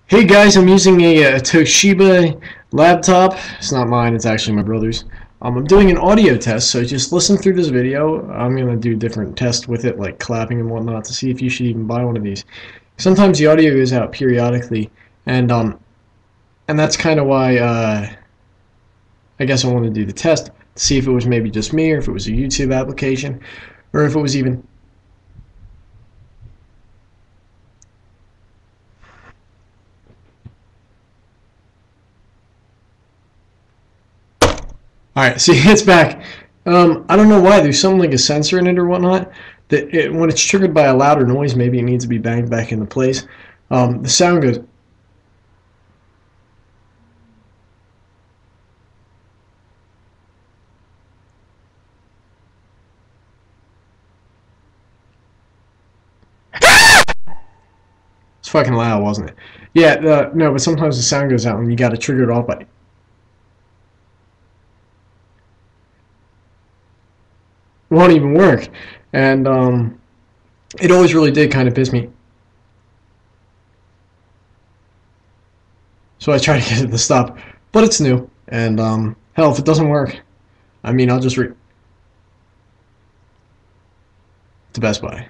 Hey guys, I'm using a Toshiba laptop. It's not mine, it's actually my brother's. I'm doing an audio test, so just listen through this video. I'm going to do different tests with it, like clapping and whatnot, to see if you should even buy one of these. Sometimes the audio goes out periodically, and that's kind of why I guess I want to do the test, to see if it was maybe just me, or if it was a YouTube application, or if it was even... Alright, see, it's back. I don't know why. There's something like a sensor in it or whatnot. When it's triggered by a louder noise, maybe it needs to be banged back into place. The sound goes... It's fucking loud, wasn't it? Yeah, no, but sometimes the sound goes out and you gotta trigger it off by... It won't even work. And it always really did kind of piss me. So I try to get it to stop, but it's new. And hell, if it doesn't work, I mean, I'll just to Best Buy.